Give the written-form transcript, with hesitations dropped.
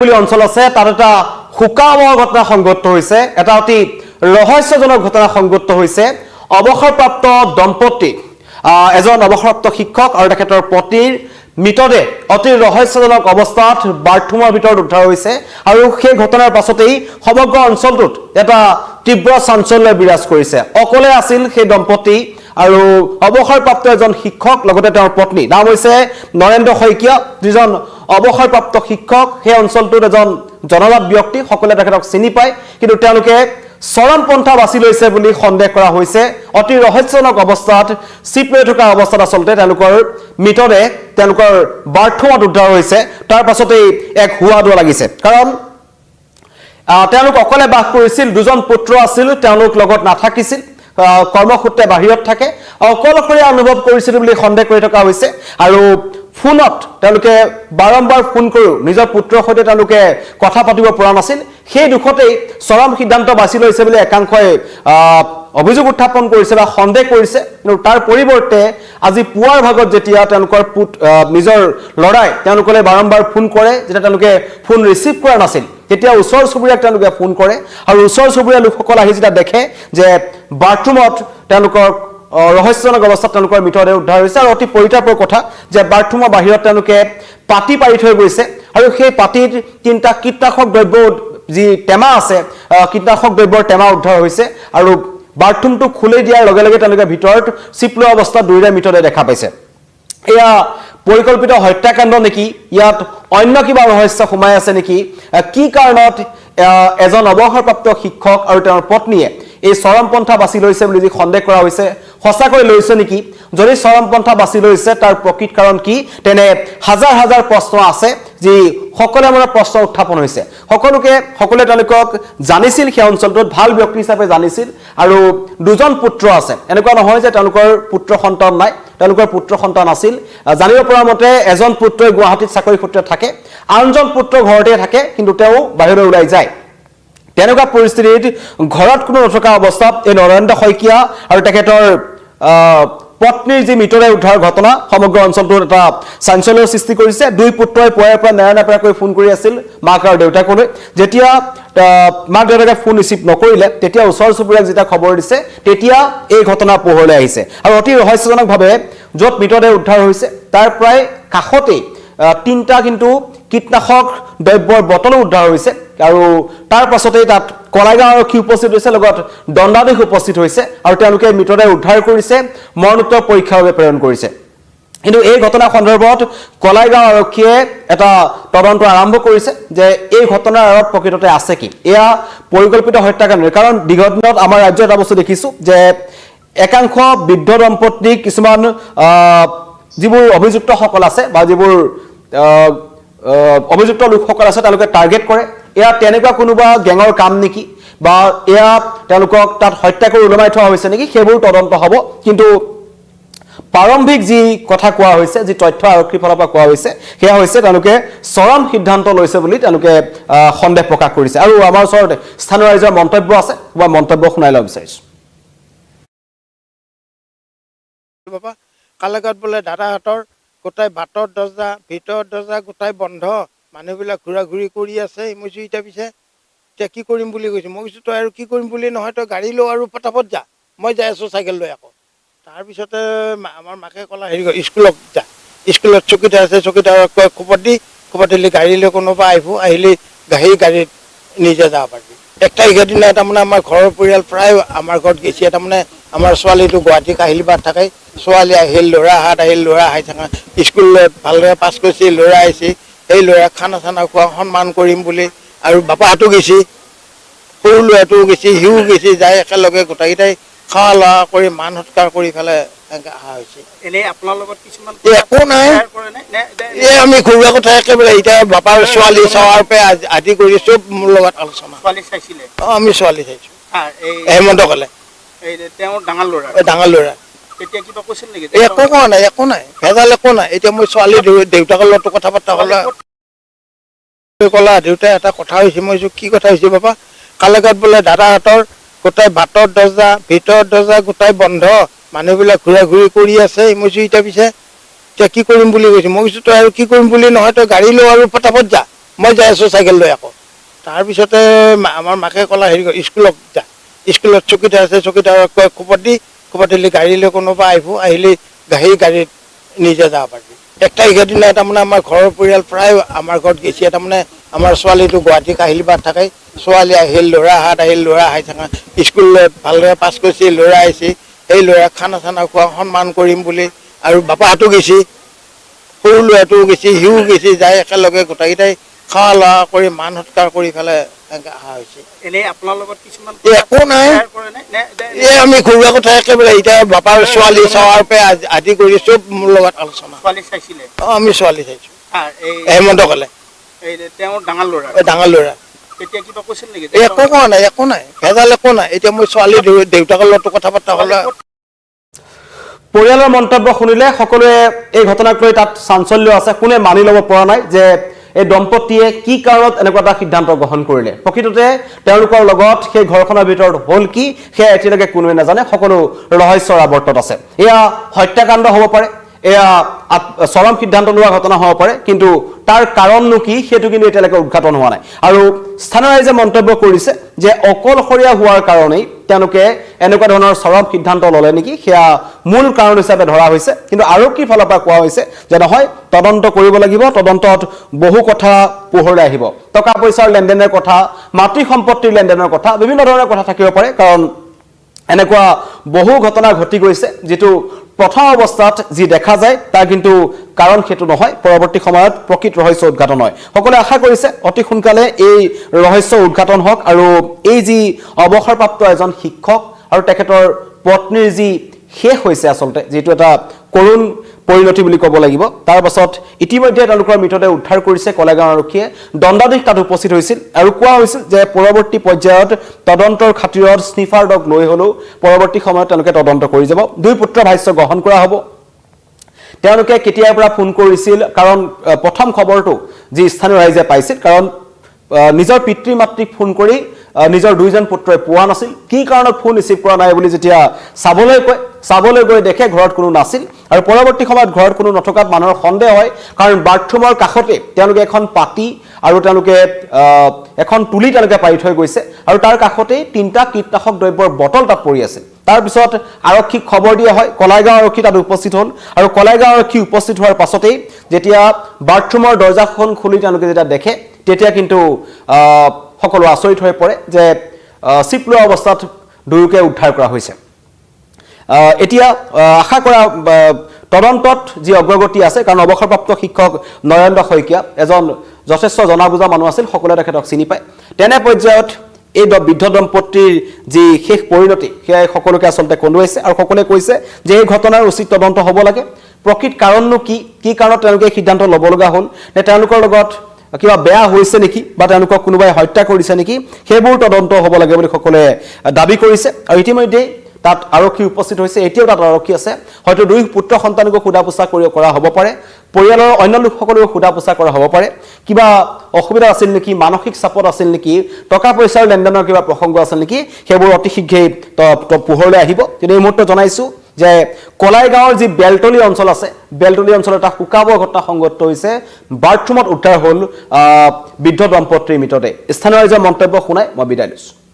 অঞ্চল আছে তাত এটা হুকামৰ ঘটনা সংঘটিত হৈছে এটা অতি ৰহস্যজনক ঘটনা সংঘটিত হৈছে অৱসৰপ্ৰাপ্ত দম্পতি এজন অৱসৰপ্ৰাপ্ত শিক্ষক আৰু তেখেতৰ পত্নীৰ মৃতদেহ অতি ৰহস্যজনক অৱস্থাত বাথৰুমৰ ভিতৰত উদ্ধাৰ হৈছে আৰু সেই ঘটনাৰ পাছতেই সমগ্ৰ অঞ্চলটোত এটা তীব্ৰ চাঞ্চল্য বিৰাজ কৰিছে অকলে আছিল সেই দম্পতি আৰু অৱসৰপ্ৰাপ্ত এজন শিক্ষক লগতে তেওঁৰ পত্নী নাম হৈছে নৰেন্দ্ৰ শইকীয়া যিজন অৱসৰপ্ৰাপ্ত শিক্ষক সেই অঞ্চলটোৰ এজন জনজাত ব্যক্তি সকলে তেখেতক চিনি পায় কিন্তু তেওঁলোকে চৰম পন্থা বাছি লৈছে বুলি সন্দেহ কৰা হৈছে অতি ৰহস্যজনক অৱস্থাত চিপৰে থকা অৱস্থাত আচলতে তেওঁলোকৰ মৃতদেহ তেওঁলোকৰ বাথৰুমত উদ্ধাৰ হৈছে তাৰ পাছতেই এক হুৱা দুৱা লাগিছে কাৰণ তেওঁলোক অকলে বাস কৰিছিল দুজন পুত্ৰ আছিল তেওঁলোক লগত নাথাকিছিল কৰ্মসূত্ৰে বাহিৰত থাকে অকলশৰীয়া অনুভৱ কৰিছিল বুলি সন্দেহ কৰি থকা হৈছে আৰু ফোনত তেওঁলোকে বাৰম্বাৰ ফোন কৰিও নিজৰ পুত্ৰৰ সৈতে তেওঁলোকে কথা পাতিব পৰা নাছিল সেই দুখতেই চৰম সিদ্ধান্ত বাছি লৈছে বুলি একাংশই অভিযোগ উত্থাপন কৰিছে বা সন্দেহ কৰিছে কিন্তু তাৰ পৰিৱৰ্তে আজি পুৱাৰ ভাগত যেতিয়া তেওঁলোকৰ নিজৰ লৰাই তেওঁলোকলৈ বাৰম্বাৰ ফোন কৰে যেতিয়া তেওঁলোকে ফোন ৰিচিভ কৰা নাছিল তেতিয়া ওচৰ চুবুৰীয়াক তেওঁলোকে ফোন কৰে আৰু ওচৰ চুবুৰীয়া লোকসকল আহি যেতিয়া দেখে যে বাথৰুমত তেওঁলোকৰ ৰহস্যজনক অৱস্থাত তেওঁলোকৰ মৃতদেহ উদ্ধাৰ হৈছে আৰু অতি পৰিতাপৰ কথা যে বাথৰুমৰ বাহিৰত তেওঁলোকে পাতি পাৰি থৈ গৈছে আৰু সেই পাতিৰ তিনিটা কীটনাশক দ্ৰব্য যি টেমা আছে কীটনাশক দ্ৰব্যৰ টেমা উদ্ধাৰ হৈছে আৰু বাথৰুমটো খুলি দিয়াৰ লগে লগে তেওঁলোকে ভিতৰত চিপলোৱা অৱস্থাত দুয়োৰে মৃতদেহ দেখা পাইছে এয়া পৰিকল্পিত হত্যাকাণ্ড নেকি ইয়াত অন্য কিবা ৰহস্য সোমাই আছে নেকি কি কাৰণত এজন অৱসৰপ্ৰাপ্ত শিক্ষক আৰু তেওঁৰ পত্নীয়ে এই চৰমপন্থা বাছি লৈছে বুলি যি সন্দেহ কৰা হৈছে সঁচাকৈ লৈছে নেকি যদি চৰমপন্থা বাছি লৈছে তাৰ প্ৰকৃত কাৰণ কি তেনে হাজাৰ হাজাৰ প্ৰশ্ন আছে যি সকলোৰে মনত প্ৰশ্ন উত্থাপন হৈছে সকলোৱে তেওঁলোকক জানিছিল সেই অঞ্চলটোত ভাল ব্যক্তি হিচাপে জানিছিল আৰু দুজন পুত্ৰ আছে এনেকুৱা নহয় যে তেওঁলোকৰ পুত্ৰ সন্তান নাই তেওঁলোকৰ পুত্ৰ সন্তান আছিল জানিব পৰা মতে এজন পুত্ৰই গুৱাহাটীত চাকৰি সূত্ৰে থাকে আনজন পুত্ৰ ঘৰতে থাকে কিন্তু তেওঁ বাহিৰলৈ ওলাই যায় তেনেকুৱা পৰিস্থিতিত ঘৰত কোনো নথকা অৱস্থাত এই নৰেন্দ্ৰ শইকীয়া আৰু তেখেতৰ পত্নীৰ যি মৃতদেহ উদ্ধাৰ ঘটনা সমগ্ৰ অঞ্চলটোত এটা চাঞ্চল্যৰ সৃষ্টি কৰিছে দুই পুত্ৰই পুৱাৰে পৰা নেৰানেপেৰাকৈ ফোন কৰি আছিল মাক আৰু দেউতাকলৈ যেতিয়া মাক দেউতাকে ফোন ৰিচিভ নকৰিলে তেতিয়া ওচৰ চুবুৰীয়াক যেতিয়া খবৰ দিছে তেতিয়া এই ঘটনা পোহৰলৈ আহিছে আৰু অতি ৰহস্যজনকভাৱে য'ত মৃতদেহ উদ্ধাৰ হৈছে তাৰ প্ৰায় কাষতেই তিনিটা কিন্তু কীটনাশক দ্ৰব্যৰ বটলো উদ্ধাৰ হৈছে আৰু তাৰ পাছতেই তাত কলাইগাঁও আৰক্ষী উপস্থিত হৈছে লগত দণ্ডাধীশ উপস্থিত হৈছে আৰু তেওঁলোকে মৃতদেহ উদ্ধাৰ কৰিছে মৰণোত্তৰ পৰীক্ষাৰ বাবে প্ৰেৰণ কৰিছে কিন্তু এই ঘটনা সন্দৰ্ভত কলাইগাঁও আৰক্ষীয়ে এটা তদন্ত আৰম্ভ কৰিছে যে এই ঘটনাৰ আঁৰত প্ৰকৃততে আছে কি এয়া পৰিকল্পিত হত্যাকাণ্ড কাৰণ দীৰ্ঘদিনত আমাৰ ৰাজ্যত এটা বস্তু দেখিছোঁ যে একাংশ বৃদ্ধ দম্পতীক কিছুমান যিবোৰ অভিযুক্তসকল আছে বা যিবোৰ অভিযুক্ত লোকসকল আছে তেওঁলোকে টাৰ্গেট কৰে এয়া তেনেকুৱা কোনোবা গেঙৰ কাম নেকি বা এয়া তেওঁলোকক তাত হত্যা কৰি ওলমাই থোৱা হৈছে নেকি সেইবোৰ তদন্ত হ'ব কিন্তু প্ৰাৰম্ভিক যি কথা কোৱা হৈছে যি তথ্য আৰক্ষীৰ ফালৰ পৰা কোৱা হৈছে সেয়া হৈছে তেওঁলোকে চৰম সিদ্ধান্ত লৈছে বুলি তেওঁলোকে সন্দেহ প্ৰকাশ কৰিছে আৰু আমাৰ ওচৰত স্থানীয় ৰাইজৰ মন্তব্য আছে বা মন্তব্য শুনাই ল'ব বিচাৰিছোঁ বাবা কালেগাঁৱত বোলে দাদাহঁতৰ গোটাই বাটৰ দৰ্জা ভিতৰৰ দৰ্জা গোটাই বন্ধ মানুহবিলাক ঘূৰা ঘূৰি কৰি আছে মই কৈছোঁ এতিয়া কি কৰিম বুলি কৈছোঁ মই কৈছোঁ তই আৰু কি কৰিম বুলি নহয় তই গাড়ী লওঁ আৰু পটাপট যা মই যাই আছোঁ চাইকেল লৈ আকৌ তাৰপিছতে আমাৰ মাকে ক'লা হেৰি স্কুলত যা স্কুলত চকীদাৰ আছে চকীদাৰক কয় খবৰ দিলে গাড়ী লৈ কোনোবা আহিলে গাড়ীত নিজে যাব পাৰিবি 1 তাৰিখৰ দিনা তাৰমানে আমাৰ ঘৰৰ পৰিয়াল প্ৰায় আমাৰ ঘৰত গৈছে তাৰমানে আমাৰ ছোৱালীটো গুৱাহাটী কাহিলীবাদ থাকে ছোৱালী আহিল ল'ৰা আহি থকা স্কুলত ভালদৰে পাছ কৰিছে ল'ৰা আহিছে সেই ল'ৰাক খানা চানা খোৱা সন্মান কৰিম বুলি আৰু বাপাহঁতো গৈছে সৰু ল'ৰাটোও গৈছে সিও গৈছে যাই একেলগে গোটেইকেইটাই খোৱা লোৱা কৰি মান সৎকাৰ কৰি পেলাই এনেকৈ অহা হৈছে এনেই আপোনাৰ লগত কিছুমান একো নাই এই আমি ঘৰুৱা কথা একেবাৰে এতিয়া বাপাৰ ছোৱালী চোৱাৰ পৰা আদি কৰি চব মোৰ লগত আলোচনা ছোৱালী চাইছিলে আমি ছোৱালী চাইছোঁ হেমন্ত ক'লে তেওঁৰ ডাঙৰ ল'ৰা তেতিয়া কিবা কৈছিল নেকি একো কোৱা নাই ভেজাল একো নাই এতিয়া মই ছোৱালী দেউতাকৰ লগত কথা বাৰ্তা ক'লা দেউতাই এটা কথা হৈছে মই কৈছোঁ কি কথা হৈছে বাবা কালেগাঁৱত বোলে দাদাহঁতৰ গোটাই বাটৰ দৰ্জা ভিতৰৰ দৰ্জা গোটাই বন্ধ মানুহবিলাক ঘূৰা ঘূৰি কৰি আছে মই কৈছোঁ এতিয়া কি কৰিম বুলি কৈছোঁ মই কৈছোঁ তই আৰু কি কৰিম বুলি নহয় তই গাড়ী লওঁ আৰু পটাপট যা মই যাই আছোঁ চাইকেল লৈ আকৌ তাৰপিছতে আমাৰ মাকে ক'লা হেৰি স্কুলত যা স্কুলত চকীদাৰ আছে চকীদাৰক কয় খবৰ দিলে গাড়ী লৈ কোনোবা আহিলে গাড়ীত নিজে যাব পাৰিবি 1 তাৰিখৰ দিনা তাৰমানে আমাৰ ঘৰৰ পৰিয়াল প্ৰায় আমাৰ ঘৰত গেছি তাৰমানে আমাৰ ছোৱালীটো গুৱাহাটী কাহিলিবাদ থাকে ছোৱালী আহিল ল'ৰা আহি থকা স্কুলত ভালদৰে পাছ কৰিছে ল'ৰা আহিছে এই ল'ৰাক খানা চানা খোৱা সন্মান কৰিম বুলি আৰু বাপাহঁতো গেছি সৰু ল'ৰাটোও গেছি সিও গেছি যাই একেলগে গোটেইকেইটাই খোৱা লোৱা কৰি মান সৎকাৰ কৰি পেলাই এনেকৈ অহা হৈছে এনেই আপোনাৰ লগত কিছুমান একো নাই এই আমি ঘৰুৱা কথা একেবাৰে এতিয়া বাপাৰ ছোৱালী চোৱাৰ পৰা আদি কৰি চব মোৰ লগত আলোচনা ছোৱালী চাইছিলে আমি ছোৱালী চাইছোঁ এই হেমন্ত ক'লে এই তেওঁৰ ডাঙৰ ল'ৰা ডাঙৰ ল'ৰা তেতিয়া কিবা কৈছিল নেকি একো কোৱা নাই ভেজাল একো নাই এতিয়া মই ছোৱালী দেউতাকৰ লগত কথা বাৰ্তা হ'লে পৰিয়ালৰ মন্তব্য শুনিলে সকলোৱে এই ঘটনাক লৈ তাত চাঞ্চল্য আছে কোনে মানি ল'ব পৰা নাই যে এই দম্পতীয়ে কি কাৰণত এনেকুৱা এটা সিদ্ধান্ত গ্ৰহণ কৰিলে প্ৰকৃততে তেওঁলোকৰ লগত সেই ঘৰখনৰ ভিতৰত হ'ল কি সেয়া এতিয়ালৈকে কোনোৱে নাজানে সকলো ৰহস্যৰ আৱৰ্তত আছে এয়া হত্যাকাণ্ড হ'ব পাৰে এয়া চৰম সিদ্ধান্ত লোৱা ঘটনা হ'ব পাৰে কিন্তু তাৰ কাৰণনো কি সেইটো কিন্তু এতিয়ালৈকে উদ্ঘাটন হোৱা নাই আৰু স্থানীয় ৰাইজে মন্তব্য কৰিছে যে অকলশৰীয়া হোৱাৰ কাৰণেই তেওঁলোকে এনেকুৱা ধৰণৰ চৰম সিদ্ধান্ত ল'লে নেকি সেয়া মূল কাৰণ হিচাপে ধৰা হৈছে কিন্তু আৰক্ষীৰ ফালৰ পৰা কোৱা হৈছে যে নহয় তদন্ত কৰিব লাগিব তদন্তত বহু কথা পোহৰলৈ আহিব টকা পইচাৰ লেনদেনৰ কথা মাটি সম্পত্তিৰ লেনদেনৰ কথা বিভিন্ন ধৰণৰ কথা থাকিব পাৰে কাৰণ এনেকুৱা বহু ঘটনা ঘটি গৈছে যেটো প্ৰথম অৱস্থাত যি দেখা যায় তাৰ কিন্তু কাৰণ হেতু নহয় পৰৱৰ্তী সময়ত প্ৰকৃত ৰহস্য উদ্ঘাটন হয় সকলোৱে আশা কৰিছে অতি সোনকালে এই ৰহস্য উদ্ঘাটন হওক আৰু এই যি অৱসৰপ্ৰাপ্ত এজন শিক্ষক আৰু তেখেতৰ পত্নীৰ যি শেষ হৈছে আসলতে যেটো এটা কৰুণ পৰিণতি বুলি ক'ব লাগিব তাৰ পাছত ইতিমধ্যে তেওঁলোকৰ মৃতদেহ উদ্ধাৰ কৰিছে কলেগাঁও আৰক্ষীয়ে দণ্ডাধীশ তাত উপস্থিত হৈছিল আৰু কোৱা হৈছিল যে পৰৱৰ্তী পৰ্যায়ত তদন্তৰ খাতিৰত স্নিফাৰ ডগ লৈ হলো পৰৱৰ্তী সময়ত তেওঁলোকে তদন্ত কৰি যাব দুই পুত্ৰ ভাষ্য গ্ৰহণ কৰা হ'ব তেওঁলোকে কেতিয়াৰ পৰা ফোন কৰিছিল কাৰণ প্ৰথম খবৰটো যি স্থানীয় ৰাইজে পাইছিল কাৰণ নিজৰ পিতৃ মাতৃক ফোন কৰি নিজৰ দুইজন পুত্ৰই পোৱা নাছিল কি কাৰণত ফোন ৰিচিভ কৰা নাই বুলি যেতিয়া চাবলৈ গৈ দেখে ঘৰত কোনো নাছিল আৰু পৰৱৰ্তী সময়ত ঘৰত কোনো নথকাত মানুহৰ সন্দেহ হয় কাৰণ বাথৰুমৰ কাষতে তেওঁলোকে এখন পাতি আৰু তেওঁলোকে এখন তুলি তেওঁলোকে পাৰি থৈ গৈছে আৰু তাৰ কাষতে তিনটা কীটনাশক দ্ৰব্যৰ বটল তাত পৰি আছে তাৰ পিছত আৰক্ষীক খবৰ দিয়া হয় কলাইগাঁও আৰক্ষী তাত উপস্থিত হ'ল আৰু কলাইগাঁও আৰক্ষী উপস্থিত হোৱাৰ পাছতেই যেতিয়া বাথৰুমৰ দৰ্জাখন খুলি তেওঁলোকে যেতিয়া দেখে তেতিয়া কিন্তু সকলো আচৰিত হৈ পৰে যে চিপলোৱা অৱস্থাত দুয়োকে উদ্ধাৰ কৰা হৈছে এতিয়া আশা কৰা তদন্তত যি অগ্ৰগতি আছে কাৰণ অৱসৰপ্ৰাপ্ত শিক্ষক নৰেন্দ্ৰ শইকীয়া এজন যথেষ্ট জনাবুজা মানুহ আছিল সকলোৱে তেখেতক চিনি পায় তেনে পৰ্যায়ত এই বৃদ্ধ দম্পতীৰ যি শেষ পৰিণতি সেয়া সকলোকে আসলতে কন্দুৱাইছে আৰু সকলোৱে কৈছে যে এই ঘটনাৰ উচিত তদন্ত হ'ব লাগে প্ৰকৃত কাৰণনো কি কাৰণত তেওঁলোকে সিদ্ধান্ত ল'ব লগা হ'ল নে তেওঁলোকৰ লগত কিবা বেয়া হৈছে নেকি বা তেওঁলোকক কোনোবাই হত্যা কৰিছে নেকি সেইবোৰ তদন্ত হ'ব লাগে বুলি সকলোৱে দাবী কৰিছে আৰু ইতিমধ্যে তাত আৰক্ষী উপস্থিত হৈছে এতিয়াও তাত আৰক্ষী আছে হয়তো দুই পুত্ৰ সন্তানক খুদা পোছা কৰা হ'ব পাৰে পৰিয়ালৰ অন্য লোকসকলক খুদা পোছা কৰা হ'ব পাৰে কিবা অসুবিধা আছিল নেকি মানসিক চাপত আছিল নেকি টকা পইচাৰ লেনদেনৰ কিবা প্ৰসংগ আছিল নেকি সেইবোৰ অতি শীঘ্ৰেই পোহৰলৈ আহিব কিন্তু এই মুহূৰ্তত জনাইছো যে কলাইগাঁৱৰ যি বেলতলি অঞ্চল আছে বেলতলি অঞ্চলত এটা হুকাবৰ ঘটনা সংঘটিত হৈছে বাথৰুমত উদ্ধাৰ হ'ল বৃদ্ধ দম্পতীৰ মৃতদেহ স্থানীয় ৰাইজৰ মন্তব্য শুনাই মই বিদায় লৈছো